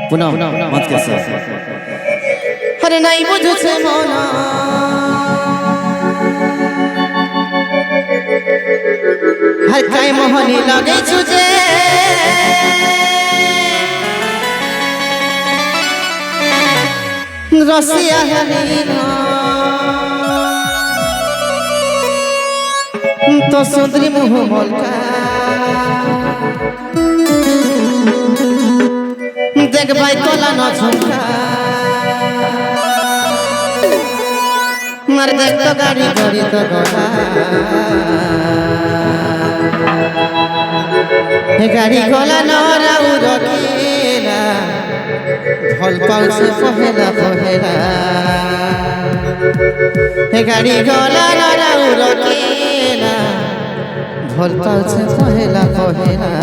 पुनः मंच के साथ अरे नहीं बुझे मोना हर काय मोहनी लगे छुजे रसिया हनीना तो सुंदरी मुँह मोलका देख भाई तोला न झुमका मर देख तो गाड़ी गड़ी तो गोला हे गाड़ी गोला न राउ रखेला ढोल पाउछ पहेला पहेला हे गाड़ी गोला न राउ रखेला ढोल पाउछ पहेला पहेला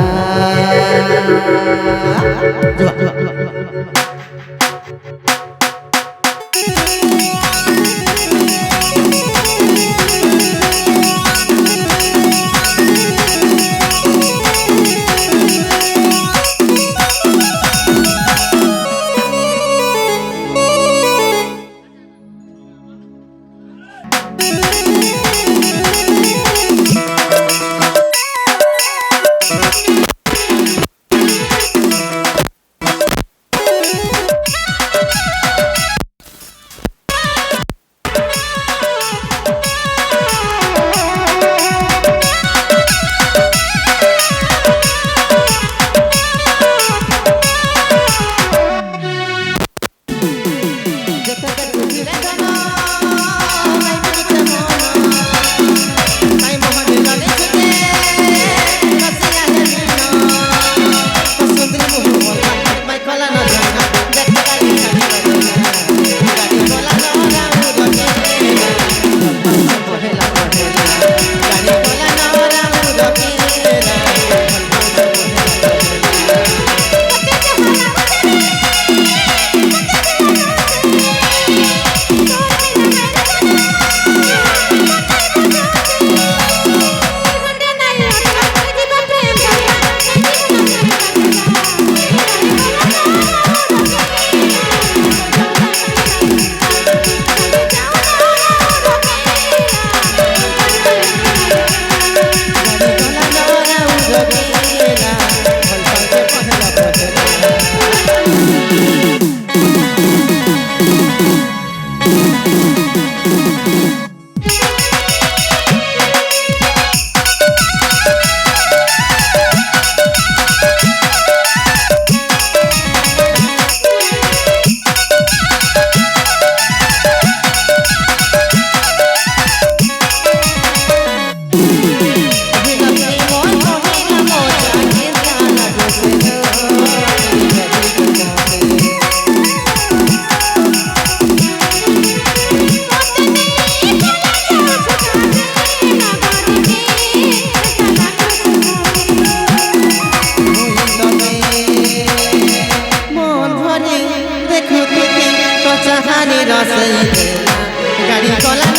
गाड़ी कोला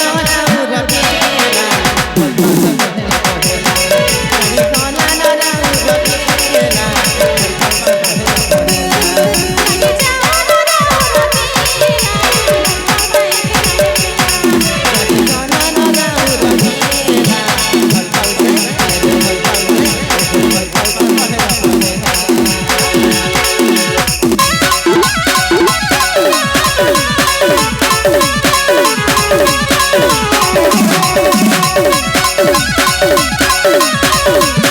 Oh,